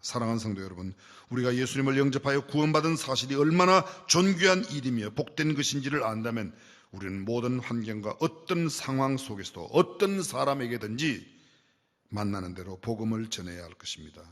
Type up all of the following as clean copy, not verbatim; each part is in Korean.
사랑하는 성도 여러분, 우리가 예수님을 영접하여 구원받은 사실이 얼마나 존귀한 일이며 복된 것인지를 안다면 우리는 모든 환경과 어떤 상황 속에서도 어떤 사람에게든지 만나는 대로 복음을 전해야 할 것입니다.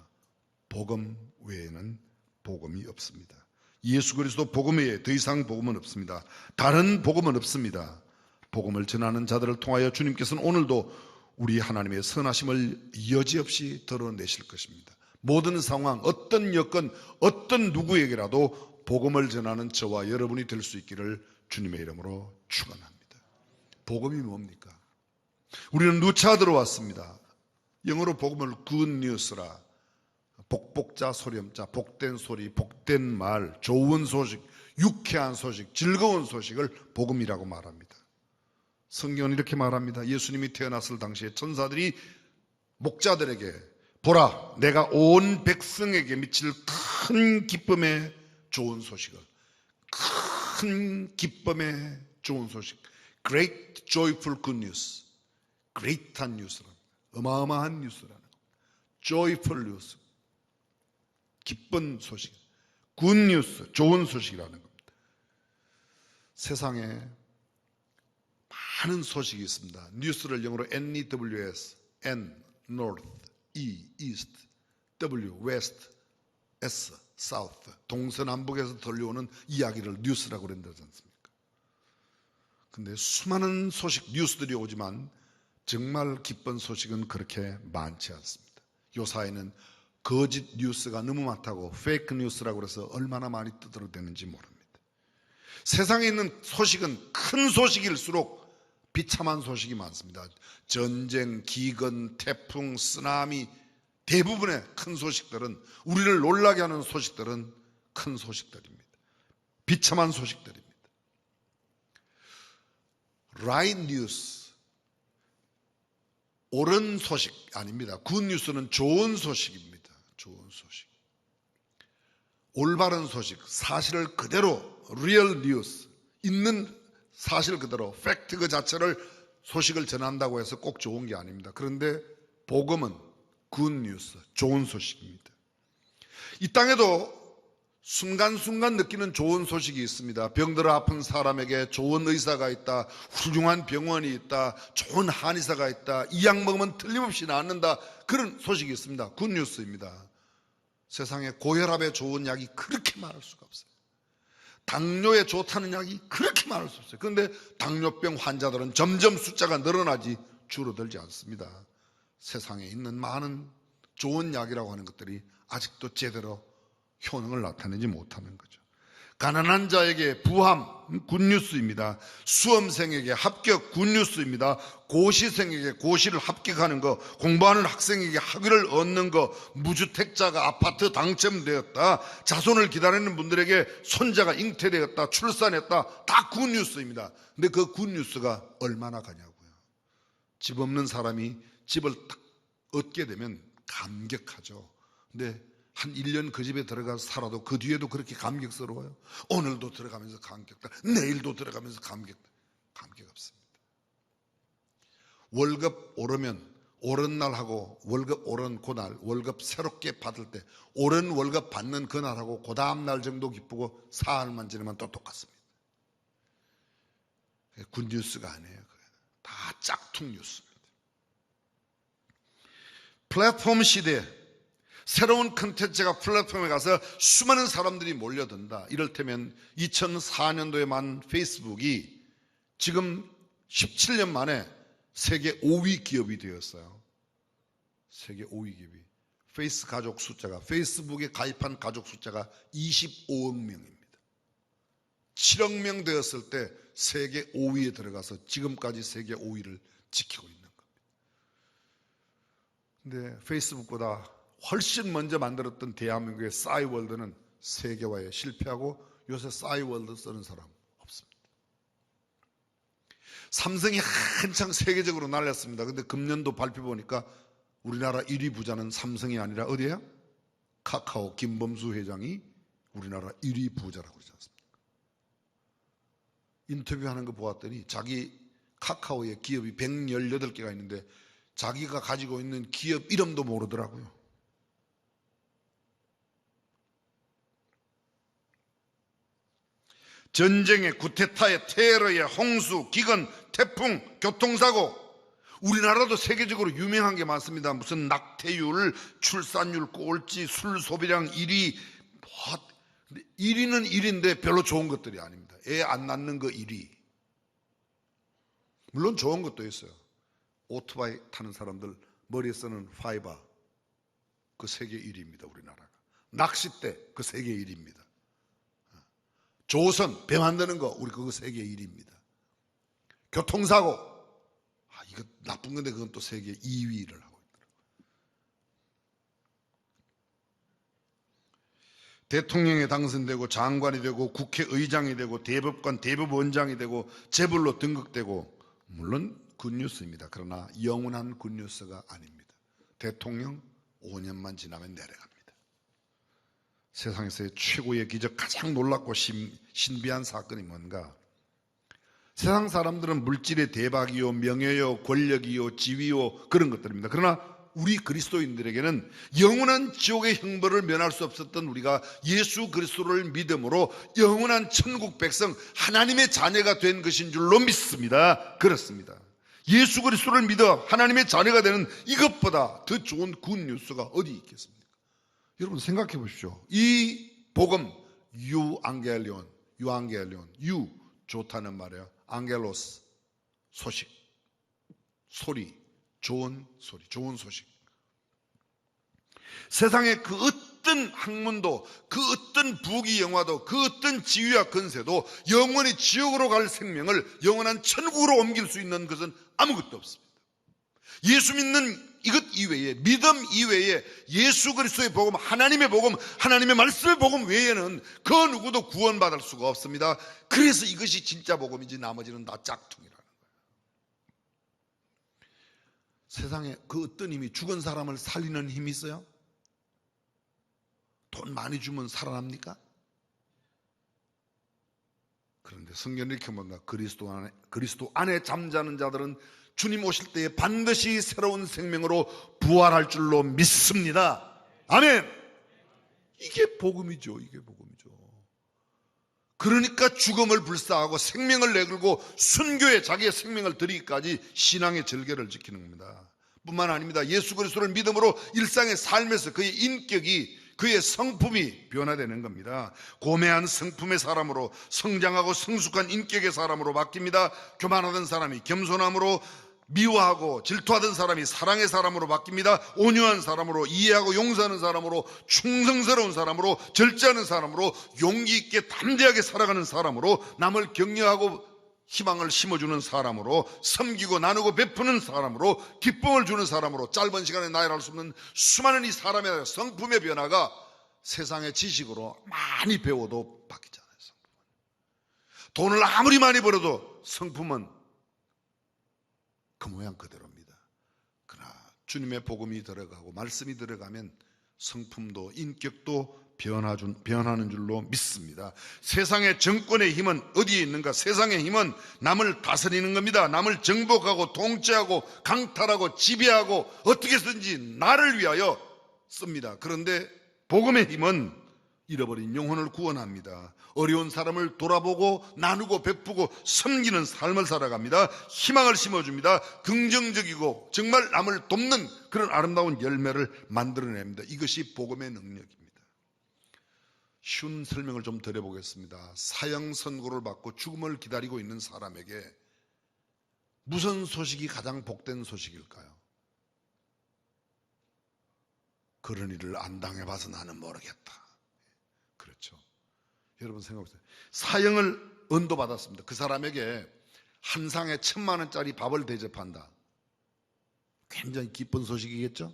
복음 외에는 복음이 없습니다. 예수 그리스도 복음 외에 더 이상 복음은 없습니다. 다른 복음은 없습니다. 복음을 전하는 자들을 통하여 주님께서는 오늘도 우리 하나님의 선하심을 여지없이 드러내실 것입니다. 모든 상황, 어떤 여건, 어떤 누구에게라도 복음을 전하는 저와 여러분이 될 수 있기를 주님의 이름으로 축원합니다. 복음이 뭡니까? 우리는 누차 들어왔습니다. 영어로 복음을 good news라, 복복자 소렴자, 복된 소리, 복된 말, 좋은 소식, 유쾌한 소식, 즐거운 소식을 복음이라고 말합니다. 성경은 이렇게 말합니다. 예수님이 태어났을 당시에 천사들이 목자들에게 보라, 내가 온 백성에게 미칠 큰 기쁨의 좋은 소식을, 큰 기쁨의 좋은 소식, great joyful good news, great한 뉴스라는, 어마어마한 뉴스라는 겁니다. joyful news, 기쁜 소식, good news, 좋은 소식이라는 겁니다. 세상에 많은 소식이 있습니다. 뉴스를 영어로 NEWS, N, North, E, East, W, West, S, South, 동서남북에서 들려오는 이야기를 뉴스라고 그런다지 않습니까? 근데 수많은 소식, 뉴스들이 오지만 정말 기쁜 소식은 그렇게 많지 않습니다. 요 사이는 거짓 뉴스가 너무 많다고 페이크 뉴스라고 해서 얼마나 많이 떠들어대는지 모릅니다. 세상에 있는 소식은 큰 소식일수록 비참한 소식이 많습니다. 전쟁, 기근, 태풍, 쓰나미, 대부분의 큰 소식들은, 우리를 놀라게 하는 소식들은 큰 소식들입니다. 비참한 소식들입니다. right news, 옳은 소식 아닙니다. good news는 좋은 소식입니다. 좋은 소식, 올바른 소식, 사실을 그대로 real news, 있는 사실 그대로 팩트 그 자체를 소식을 전한다고 해서 꼭 좋은 게 아닙니다. 그런데 복음은 good news, 좋은 소식입니다. 이 땅에도 순간순간 느끼는 좋은 소식이 있습니다. 병들어 아픈 사람에게 좋은 의사가 있다, 훌륭한 병원이 있다, 좋은 한의사가 있다, 이 약 먹으면 틀림없이 낫는다, 그런 소식이 있습니다. good news입니다. 세상에 고혈압에 좋은 약이 그렇게 많을 수가 없어요. 당뇨에 좋다는 약이 그렇게 많을 수 없어요. 그런데 당뇨병 환자들은 점점 숫자가 늘어나지 줄어들지 않습니다. 세상에 있는 많은 좋은 약이라고 하는 것들이 아직도 제대로 효능을 나타내지 못하는 거죠. 가난한 자에게 부함, 굿뉴스입니다. 수험생에게 합격, 굿뉴스입니다. 고시생에게 고시를 합격하는 거, 공부하는 학생에게 학위를 얻는 거, 무주택자가 아파트 당첨되었다, 자손을 기다리는 분들에게 손자가 잉태되었다, 출산했다, 다 굿뉴스입니다. 근데 그 굿뉴스가 얼마나 가냐고요. 집 없는 사람이 집을 딱 얻게 되면 감격하죠. 근데 한 1년 그 집에 들어가서 살아도 그 뒤에도 그렇게 감격스러워요? 오늘도 들어가면서 감격다, 내일도 들어가면서 감격 없습니다. 월급 오르면 오른 날하고 월급 오른 그날, 월급 새롭게 받을 때 오른 월급 받는 그날하고 그 다음 날 정도 기쁘고 사흘만 지나면 또 똑같습니다. 굿뉴스가 아니에요. 다 짝퉁 뉴스입니다. 플랫폼 시대, 새로운 컨텐츠가 플랫폼에 가서 수많은 사람들이 몰려든다. 이를테면 2004년도에 만 페이스북이 지금 17년 만에 세계 5위 기업이 되었어요. 세계 5위 기업이. 페이스북에 가입한 가족 숫자가 25억 명입니다. 7억 명 되었을 때 세계 5위에 들어가서 지금까지 세계 5위를 지키고 있는 겁니다. 근데 페이스북보다 훨씬 먼저 만들었던 대한민국의 싸이월드는 세계화에 실패하고 요새 싸이월드 쓰는 사람 없습니다. 삼성이 한창 세계적으로 날렸습니다. 근데 금년도 발표 보니까 우리나라 1위 부자는 삼성이 아니라 어디예요? 카카오 김범수 회장이 우리나라 1위 부자라고 그러지 않습니까? 인터뷰하는 거 보았더니 자기 카카오의 기업이 118개가 있는데 자기가 가지고 있는 기업 이름도 모르더라고요. 전쟁에, 쿠데타에, 테러에, 홍수, 기근, 태풍, 교통사고. 우리나라도 세계적으로 유명한 게 많습니다. 무슨 낙태율, 출산율 꼴찌, 술 소비량 1위. 1위는 1위인데 별로 좋은 것들이 아닙니다. 애 안 낳는 거 1위. 물론 좋은 것도 있어요. 오토바이 타는 사람들 머리에 쓰는 파이바, 그 세계 1위입니다. 우리나라가. 낚싯대, 그 세계 1위입니다. 조선, 배 만드는 거, 우리 그거 세계 1위입니다. 교통사고, 이거 나쁜 건데 그건 또 세계 2위를 하고 있더라고요. 대통령에 당선되고 장관이 되고 국회의장이 되고 대법관, 대법원장이 되고 재벌로 등극되고, 물론 굿뉴스입니다. 그러나 영원한 굿뉴스가 아닙니다. 대통령 5년만 지나면 내려갑니다. 세상에서의 최고의 기적, 가장 놀랍고 신비한 사건이 뭔가? 세상 사람들은 물질의 대박이요, 명예요, 권력이요, 지위요, 그런 것들입니다. 그러나 우리 그리스도인들에게는 영원한 지옥의 형벌을 면할 수 없었던 우리가 예수 그리스도를 믿음으로 영원한 천국 백성, 하나님의 자녀가 된 것인 줄로 믿습니다. 그렇습니다. 예수 그리스도를 믿어 하나님의 자녀가 되는 이것보다 더 좋은 굿뉴스가 어디 있겠습니까? 여러분 생각해 보십시오. 이 복음, 유앙겔리온, 유 좋다는 말이에요. 앙겔로스, 소식, 소리, 좋은 소리, 좋은 소식. 세상의 그 어떤 학문도, 그 어떤 부귀영화도, 그 어떤 지위와 건세도 영원히 지옥으로 갈 생명을 영원한 천국으로 옮길 수 있는 것은 아무것도 없습니다. 예수 믿는 이것 이외에, 믿음 이외에 예수 그리스도의 복음, 하나님의 복음, 하나님의 말씀의 복음 외에는 그 누구도 구원받을 수가 없습니다. 그래서 이것이 진짜 복음이지 나머지는 다 짝퉁이라는 거예요. 세상에 그 어떤 힘이, 죽은 사람을 살리는 힘이 있어요? 돈 많이 주면 살아납니까? 그런데 성경을 이렇게 뭔가 그리스도 안에 잠자는 자들은 주님 오실 때에 반드시 새로운 생명으로 부활할 줄로 믿습니다. 아멘. 이게 복음이죠. 이게 복음이죠. 그러니까 죽음을 불사하고 생명을 내걸고 순교에 자기의 생명을 드리기까지 신앙의 절개를 지키는 겁니다. 뿐만 아닙니다. 예수 그리스도를 믿음으로 일상의 삶에서 그의 인격이, 그의 성품이 변화되는 겁니다. 고매한 성품의 사람으로, 성장하고 성숙한 인격의 사람으로 바뀝니다. 교만하던 사람이 겸손함으로, 미워하고 질투하던 사람이 사랑의 사람으로 바뀝니다. 온유한 사람으로, 이해하고 용서하는 사람으로, 충성스러운 사람으로, 절제하는 사람으로, 용기 있게 담대하게 살아가는 사람으로, 남을 격려하고 희망을 심어주는 사람으로, 섬기고 나누고 베푸는 사람으로, 기쁨을 주는 사람으로, 짧은 시간에 나열할 수 없는 수많은 이 사람의 성품의 변화가 세상의 지식으로 많이 배워도 바뀌잖아요. 성품은. 돈을 아무리 많이 벌어도 성품은 그 모양 그대로입니다. 그러나 주님의 복음이 들어가고 말씀이 들어가면 성품도 인격도 변하는 줄로 믿습니다. 세상의 정권의 힘은 어디에 있는가? 세상의 힘은 남을 다스리는 겁니다. 남을 정복하고 통치하고 강탈하고 지배하고 어떻게 해서든지 나를 위하여 씁니다. 그런데 복음의 힘은 잃어버린 영혼을 구원합니다. 어려운 사람을 돌아보고 나누고 베푸고 섬기는 삶을 살아갑니다. 희망을 심어줍니다. 긍정적이고 정말 남을 돕는 그런 아름다운 열매를 만들어냅니다. 이것이 복음의 능력입니다. 쉬운 설명을 좀 드려보겠습니다. 사형 선고를 받고 죽음을 기다리고 있는 사람에게 무슨 소식이 가장 복된 소식일까요? 그런 일을 안 당해봐서 나는 모르겠다. 그렇죠. 여러분 생각해보세요. 사형을 언도받았습니다. 그 사람에게 한 상에 1,000만 원짜리 밥을 대접한다. 굉장히 기쁜 소식이겠죠?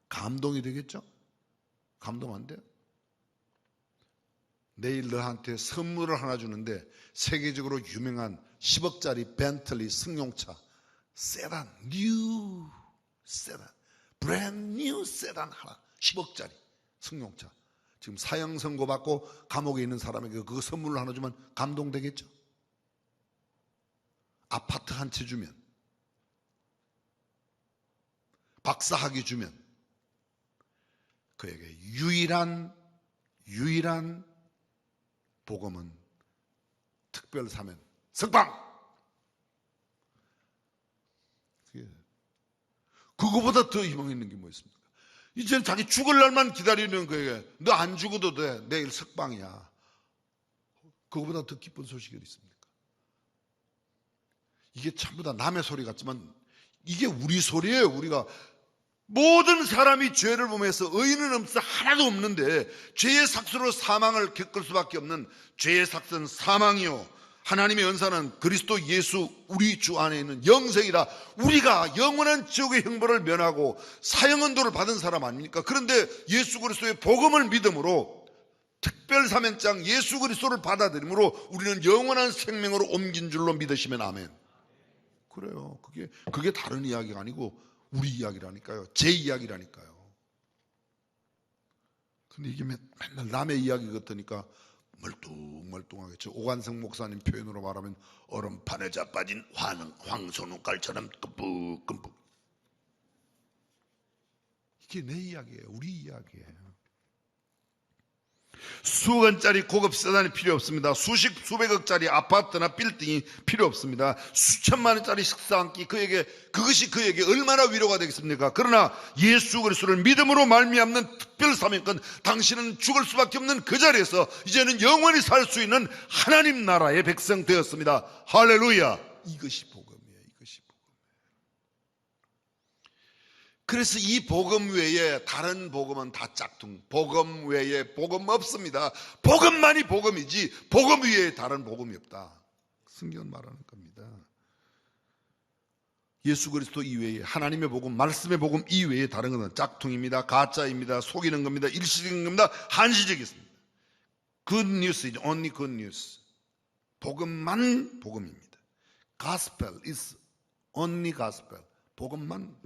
감동이 되겠죠? 감동 안 돼요? 내일 너한테 선물을 하나 주는데 세계적으로 유명한 10억짜리 벤틀리 승용차, 세단, 뉴 세단, 브랜드 뉴 세단 하나, 10억짜리 승용차. 지금 사형 선고받고 감옥에 있는 사람에게 그 선물을 하나 주면 감동되겠죠? 아파트 한 채 주면, 박사학위 주면, 그에게 유일한 복음은 특별 사면, 석방. 그거보다 더 희망 있는 게 뭐 있습니까? 이제는 자기 죽을 날만 기다리는 거예요. 너 안 죽어도 돼. 내일 석방이야. 그거보다 더 기쁜 소식이 어디 있습니까? 이게 전부 다 남의 소리 같지만 이게 우리 소리예요. 우리가 모든 사람이 죄를 범해서 의인은 없어 하나도 없는데 죄의 삭스로 사망을 겪을 수밖에 없는 죄의 삭스는 사망이요 하나님의 은사는 그리스도 예수 우리 주 안에 있는 영생이라. 우리가 영원한 지옥의 형벌을 면하고 사형언도를 받은 사람 아닙니까? 그런데 예수 그리스도의 복음을 믿음으로 특별사면장 예수 그리스도를 받아들임으로 우리는 영원한 생명으로 옮긴 줄로 믿으시면 아멘. 그래요. 그게 다른 이야기가 아니고 우리 이야기라니까요. 제 이야기라니까요. 근데 이게 맨날 남의 이야기 같으니까 멀뚱멀뚱하게, 저 오관성 목사님 표현으로 말하면 얼음판에 자빠진 황소눈깔처럼 끔뻑끔뻑. 이게 내 이야기예요. 우리 이야기예요. 수억원짜리 고급 세단이 필요 없습니다. 수백억짜리 아파트나 빌딩이 필요 없습니다. 수천만 원짜리 식사 한 끼, 그것이 그에게 얼마나 위로가 되겠습니까? 그러나 예수 그리스도를 믿음으로 말미암는 특별 사명권, 당신은 죽을 수밖에 없는 그 자리에서 이제는 영원히 살 수 있는 하나님 나라의 백성 되었습니다. 할렐루야. 이것이 복음이에요. 이것이 복음. 그래서 이 복음 외에 다른 복음은 다 짝퉁. 복음 외에 복음 없습니다. 복음만이 복음이지 복음 외에 다른 복음이 없다. 성경은 말하는 겁니다. 예수 그리스도 이외에 하나님의 복음, 말씀의 복음 이외에 다른 것은 짝퉁입니다. 가짜입니다. 속이는 겁니다. 일시적인 겁니다. 한시적입니다. Good news is only good news. 복음만 복음입니다. Gospel is only gospel. 복음만.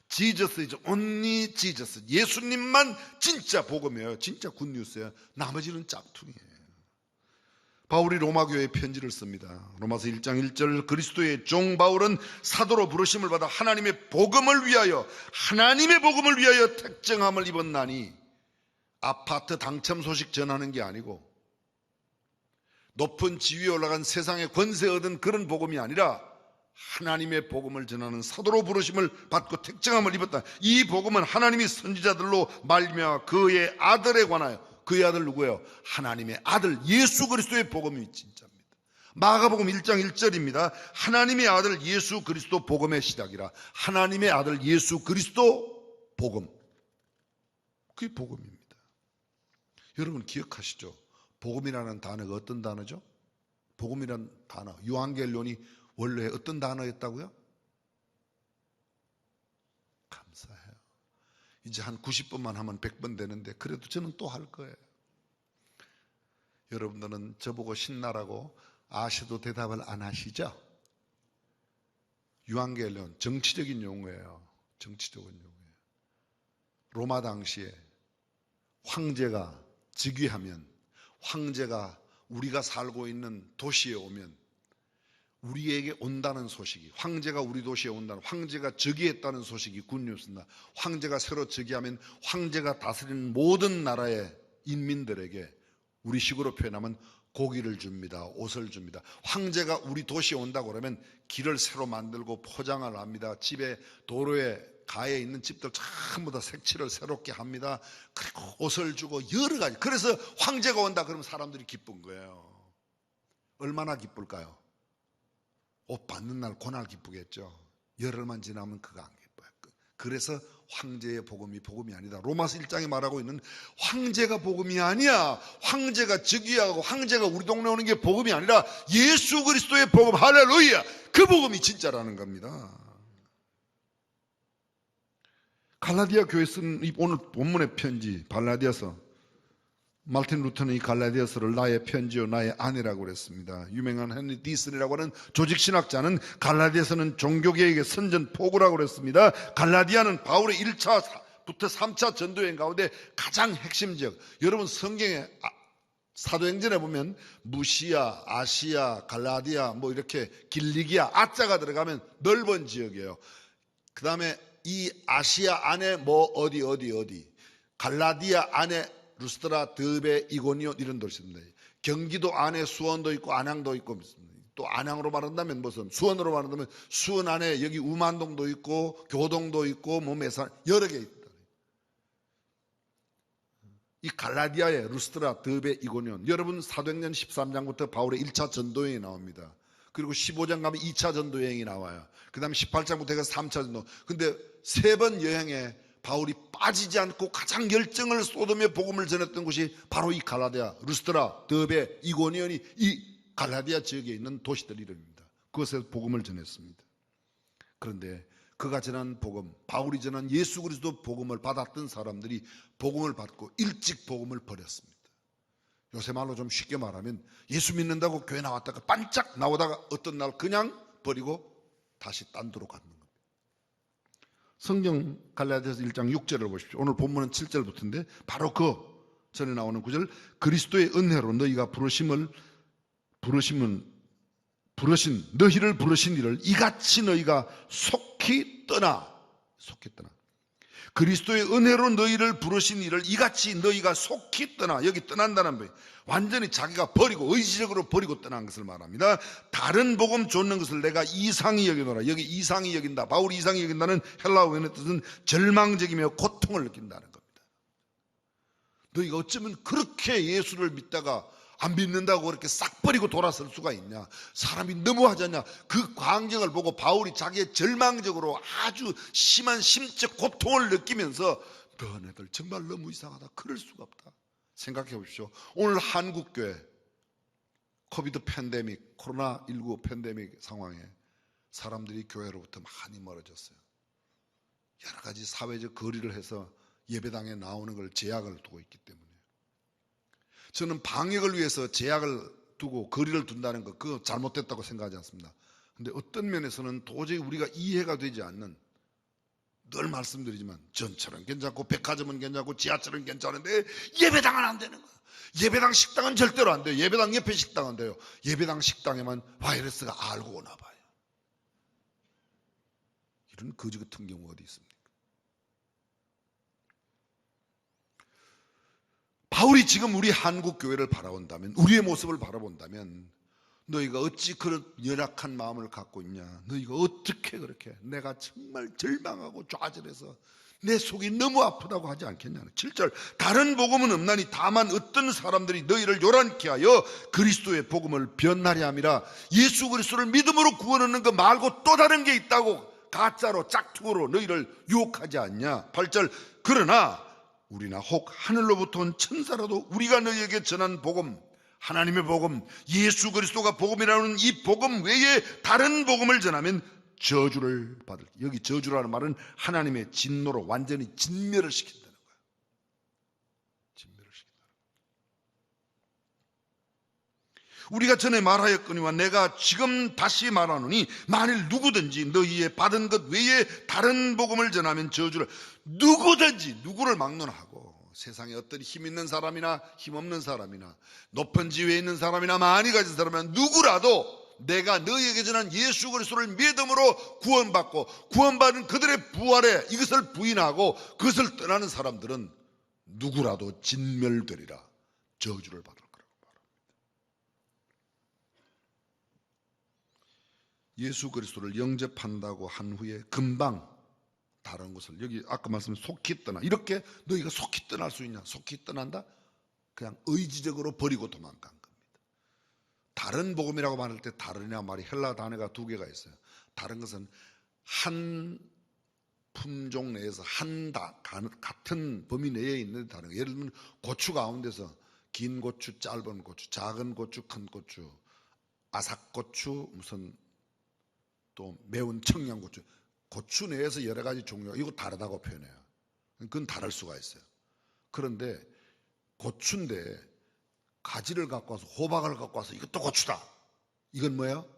Jesus is only Jesus. 예수님만 진짜 복음이에요. 진짜 굿뉴스예요. 나머지는 짝퉁이에요. 바울이 로마교회에 편지를 씁니다. 로마서 1장 1절 그리스도의 종 바울은 사도로 부르심을 받아 하나님의 복음을 위하여 택정함을 입었나니, 아파트 당첨 소식 전하는 게 아니고 높은 지위에 올라간 세상에 권세 얻은 그런 복음이 아니라 하나님의 복음을 전하는 사도로 부르심을 받고 택정함을 입었다. 이 복음은 하나님이 선지자들로 말미암아 그의 아들에 관하여, 그의 아들 누구예요? 하나님의 아들 예수 그리스도의 복음이 진짜입니다. 마가복음 1장 1절입니다. 하나님의 아들 예수 그리스도 복음의 시작이라. 하나님의 아들 예수 그리스도 복음, 그게 복음입니다. 여러분 기억하시죠? 복음이라는 단어가 어떤 단어죠? 복음이라는 단어, 유한겔론이 원래 어떤 단어였다고요? 감사해요. 이제 한 90번만 하면 100번 되는데 그래도 저는 또 할 거예요. 여러분들은 저보고 신나라고 아셔도 대답을 안 하시죠? 유한겔론, 정치적인 용어예요. 정치적인 용어예요. 로마 당시에 황제가 즉위하면, 황제가 우리가 살고 있는 도시에 오면 우리에게 온다는 소식이, 황제가 우리 도시에 온다는, 황제가 즉위했다는 소식이 굿뉴스입니다. 황제가 새로 즉위하면 황제가 다스리는 모든 나라의 인민들에게 우리식으로 표현하면 고기를 줍니다. 옷을 줍니다. 황제가 우리 도시에 온다고 그러면 길을 새로 만들고 포장을 합니다. 집에, 도로에 가에 있는 집들 전부 다 색칠을 새롭게 합니다. 그리고 옷을 주고 여러 가지. 그래서 황제가 온다 그러면 사람들이 기쁜 거예요. 얼마나 기쁠까요? 옷 받는 날 그날 기쁘겠죠. 열흘만 지나면 그거 안 기뻐요. 그래서 황제의 복음이 복음이 아니다. 로마서 1장에 말하고 있는 황제가 복음이 아니야. 황제가 즉위하고 황제가 우리 동네 오는 게 복음이 아니라 예수 그리스도의 복음, 할렐루야, 그 복음이 진짜라는 겁니다. 갈라디아 교회 쓴 오늘 본문의 편지, 갈라디아서, 말틴 루터는 이 갈라디아서를 나의 편지요 나의 아내라고 그랬습니다. 유명한 헨리 디슨이라고 하는 조직신학자는 갈라디아서는 종교개혁의 선전포고라고 그랬습니다. 갈라디아는 바울의 1차부터 3차 전도여행 가운데 가장 핵심적, 여러분 성경에 사도행전에 보면 무시아, 아시아, 갈라디아, 뭐 이렇게 길리기아, 아자가 들어가면 넓은 지역이에요. 그 다음에 이 아시아 안에 뭐 어디 갈라디아 안에 루스드라, 드베, 이고니온 이런 도시 있습니다. 경기도 안에 수원도 있고 안양도 있고, 또 안양으로 말한다면 무슨, 수원으로 말한다면 수원 안에 여기 우만동도 있고 교동도 있고 뭐 매산 여러 개 있다. 이 갈라디아의 루스드라, 드베, 이고니온, 여러분 사도행전 13장부터 바울의 1차 전도여행이 나옵니다. 그리고 15장 가면 2차 전도여행이 나와요. 그 다음에 18장부터 해서 3차 전도. 근데 세 번 여행에 바울이 빠지지 않고 가장 열정을 쏟으며 복음을 전했던 곳이 바로 이 갈라디아, 루스드라, 드베, 이고니온이 이 갈라디아 지역에 있는 도시들 이름입니다. 그것에서 복음을 전했습니다. 그런데 그가 전한 복음, 바울이 전한 예수 그리스도 복음을 받았던 사람들이 복음을 받고 일찍 복음을 버렸습니다. 요새 말로 좀 쉽게 말하면 예수 믿는다고 교회 나왔다가 반짝 나오다가 어떤 날 그냥 버리고 다시 딴 데로 가는 겁니다. 성경 갈라디아서 1장 6절을 보십시오. 오늘 본문은 7절부터인데 바로 그 전에 나오는 9절, 그리스도의 은혜로 너희가 부르신 너희를 부르신 이를 이같이 너희가 속히 떠나. 그리스도의 은혜로 너희를 부르신 이를 이같이 너희가 속히 떠나. 여기 떠난다는 거예요. 완전히 자기가 버리고 의지적으로 버리고 떠난 것을 말합니다. 다른 복음 좇는 것을 내가 이상히 여기노라. 여기 이상히 여긴다, 바울이 이상히 여긴다는 헬라어의 뜻은 절망적이며 고통을 느낀다는 겁니다. 너희가 어쩌면 그렇게 예수를 믿다가 안 믿는다고 그렇게 싹 버리고 돌아설 수가 있냐? 사람이 너무하지 않냐? 그 광경을 보고 바울이 자기의 절망적으로 아주 심한 심적 고통을 느끼면서 너네들 정말 너무 이상하다, 그럴 수가 없다. 생각해 보십시오. 오늘 한국교회 코비드 팬데믹, 코로나19 팬데믹 상황에 사람들이 교회로부터 많이 멀어졌어요. 여러 가지 사회적 거리를 해서 예배당에 나오는 걸 제약을 두고 있기 때문에. 저는 방역을 위해서 제약을 두고 거리를 둔다는 거, 그거 잘못됐다고 생각하지 않습니다. 그런데 어떤 면에서는 도저히 우리가 이해가 되지 않는, 늘 말씀드리지만 전철은 괜찮고 백화점은 괜찮고 지하철은 괜찮은데 예배당은 안 되는 거야. 예배당 식당은 절대로 안 돼요. 예배당 옆에 식당 안 돼요. 예배당 식당에만 바이러스가 알고 오나 봐요. 이런 거지 같은 경우 어디 있습니까? 바울이 지금 우리 한국 교회를 바라본다면, 우리의 모습을 바라본다면, 너희가 어찌 그런 열악한 마음을 갖고 있냐? 너희가 어떻게 그렇게 내가 정말 절망하고 좌절해서 내 속이 너무 아프다고 하지 않겠냐? 7절, 다른 복음은 없나니 다만 어떤 사람들이 너희를 요란케 하여 그리스도의 복음을 변하려 함이라. 예수 그리스도를 믿음으로 구원 얻는 것 말고 또 다른 게 있다고 가짜로 짝퉁으로 너희를 유혹하지 않냐? 8절, 그러나 우리나 혹 하늘로부터 온 천사라도 우리가 너희에게 전한 복음, 하나님의 복음, 예수 그리스도가 복음이라는 이 복음 외에 다른 복음을 전하면 저주를 받을. 여기 저주라는 말은 하나님의 진노로 완전히 진멸을 시킨다는 거예요. 진멸을 시킨다는 거예요. 우리가 전에 말하였거니와 내가 지금 다시 말하노니 만일 누구든지 너희의 받은 것 외에 다른 복음을 전하면 저주를. 누구든지 누구를 막론하고, 세상에 어떤 힘 있는 사람이나 힘 없는 사람이나 높은 지위에 있는 사람이나 많이 가진 사람이나 누구라도 내가 너희에게 전한 예수 그리스도를 믿음으로 구원받고 구원받은 그들의 부활에 이것을 부인하고 그것을 떠나는 사람들은 누구라도 진멸되리라. 저주를 받을 거라고 말합니다. 예수 그리스도를 영접한다고 한 후에 금방 다른 것을, 여기 아까 말씀 속히 떠나, 이렇게 너희가 속히 떠날 수 있냐? 속히 떠난다? 그냥 의지적으로 버리고 도망간 겁니다. 다른 복음이라고 말할 때 다른이라는 말이 헬라 단어가 두 개가 있어요. 다른 것은 한 품종 내에서 같은 범위 내에 있는 다른 거. 예를 들면 고추 가운데서 긴 고추, 짧은 고추, 작은 고추, 큰 고추, 아삭고추, 무슨 또 매운 청양고추, 고추 내에서 여러 가지 종류가, 이거 다르다고 표현해요. 그건 다를 수가 있어요. 그런데 고추인데 가지를 갖고 와서, 호박을 갖고 와서 이것도 고추다, 이건 뭐예요?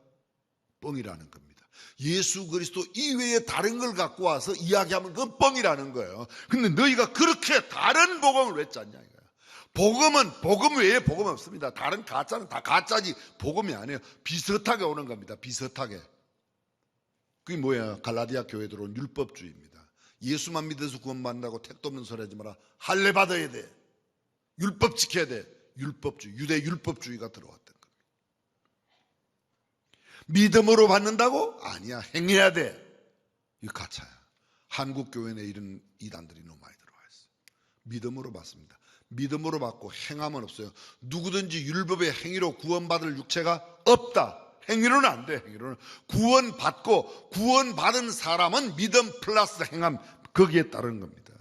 뻥이라는 겁니다. 예수 그리스도 이외에 다른 걸 갖고 와서 이야기하면 그건 뻥이라는 거예요. 근데 너희가 그렇게 다른 복음을 왜 짰냐 이거예요. 복음은 복음 외에 복음 없습니다. 다른 가짜는 다 가짜지 복음이 아니에요. 비슷하게 오는 겁니다. 비슷하게. 그게 뭐야? 갈라디아 교회 들어온 율법주의입니다. 예수만 믿어서 구원받는다고 택도 없는 소리 하지 마라. 할례 받아야 돼. 율법 지켜야 돼. 율법주의, 유대 율법주의가 들어왔던 겁니다. 믿음으로 받는다고? 아니야, 행해야 돼. 이거 가짜야. 한국 교회 내 이런 이단들이 너무 많이 들어와 있어요. 믿음으로 받습니다. 믿음으로 받고 행함은 없어요. 누구든지 율법의 행위로 구원받을 육체가 없다. 행위로는 안 돼. 행위로는 구원받고 구원받은 사람은 믿음 플러스 행함, 거기에 따르는 겁니다.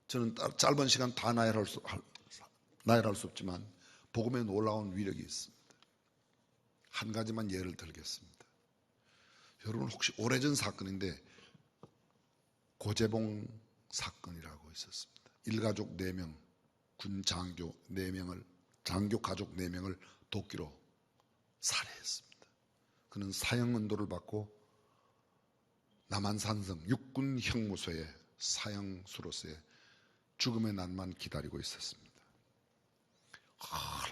저는 짧은 시간 다 나열할 수 없지만 복음에 놀라운 위력이 있습니다. 한 가지만 예를 들겠습니다. 여러분 혹시 오래전 사건인데 고재봉 사건이라고 있었습니다. 일가족 4명, 군 장교 4명을, 장교 가족 4명을 도끼로 살해했습니다. 그는 사형언도를 받고 남한산성 육군 형무소에 사형수로서의 죽음의 날만 기다리고 있었습니다.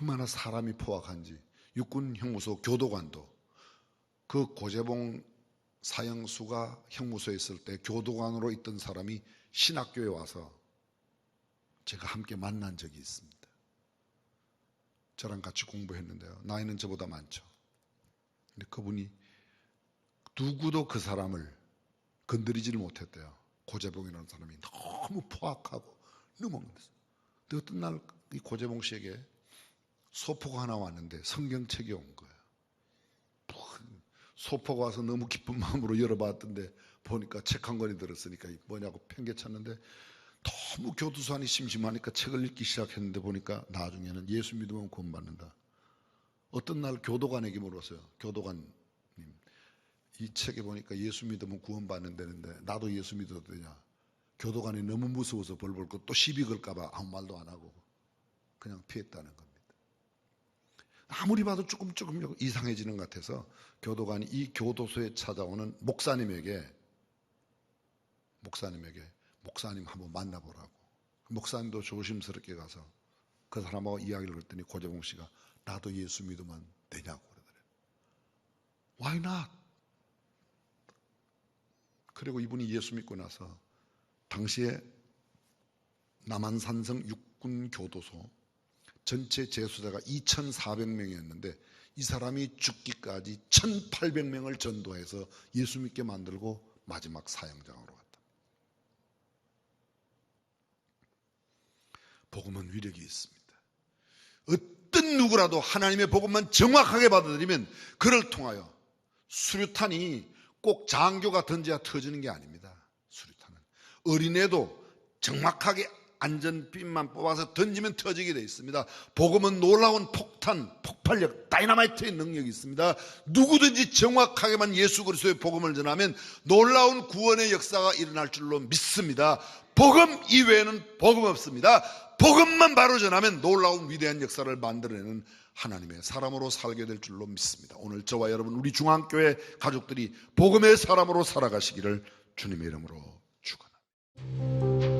얼마나 사람이 포악한지. 육군 형무소 교도관도 그 고재봉 사형수가 형무소에 있을 때 교도관으로 있던 사람이 신학교에 와서 제가 함께 만난 적이 있습니다. 저랑 같이 공부했는데요. 나이는 저보다 많죠. 근데 그분이 누구도 그 사람을 건드리지를 못했대요. 고재봉이라는 사람이 너무 포악하고 너무 엉뚱했어요. 근데 어떤 날 이 고재봉 씨에게 소포가 하나 왔는데 성경책이 온 거예요. 소포가 와서 너무 기쁜 마음으로 열어봤던데 보니까 책 한 권이 들었으니까 뭐냐고 팽개쳤는데 너무 교도소 안이 심심하니까 책을 읽기 시작했는데 보니까 나중에는 예수 믿으면 구원받는다. 어떤 날 교도관에게 물었어요. 교도관님, 이 책에 보니까 예수 믿으면 구원받는다는데 나도 예수 믿어도 되냐? 교도관이 너무 무서워서 벌벌 고 또 시비 걸까 봐 아무 말도 안 하고 그냥 피했다는 겁니다. 아무리 봐도 조금 이상해지는 것 같아서 교도관이 이 교도소에 찾아오는 목사님에게 목사님 한번 만나보라고. 목사님도 조심스럽게 가서 그 사람하고 이야기를 했더니 고재봉 씨가 나도 예수 믿으면 되냐고 그러더래요. Why not? 그리고 이분이 예수 믿고 나서 당시에 남한산성 육군교도소 전체 재수자가 2,400명이었는데 이 사람이 죽기까지 1,800명을 전도해서 예수 믿게 만들고 마지막 사형장으로 갔다. 복음은 위력이 있습니다. 어떤 누구라도 하나님의 복음만 정확하게 받아들이면 그를 통하여 수류탄이 꼭 장교가 던져야 터지는 게 아닙니다. 수류탄은 어린애도 정확하게 안전핀만 뽑아서 던지면 터지게 되어 있습니다. 복음은 놀라운 폭탄, 폭발력, 다이너마이트의 능력이 있습니다. 누구든지 정확하게만 예수 그리스도의 복음을 전하면 놀라운 구원의 역사가 일어날 줄로 믿습니다. 복음 이외에는 복음 없습니다. 복음만 바로 전하면 놀라운 위대한 역사를 만들어내는 하나님의 사람으로 살게 될 줄로 믿습니다. 오늘 저와 여러분 우리 중앙교회 가족들이 복음의 사람으로 살아가시기를 주님의 이름으로 축원합니다.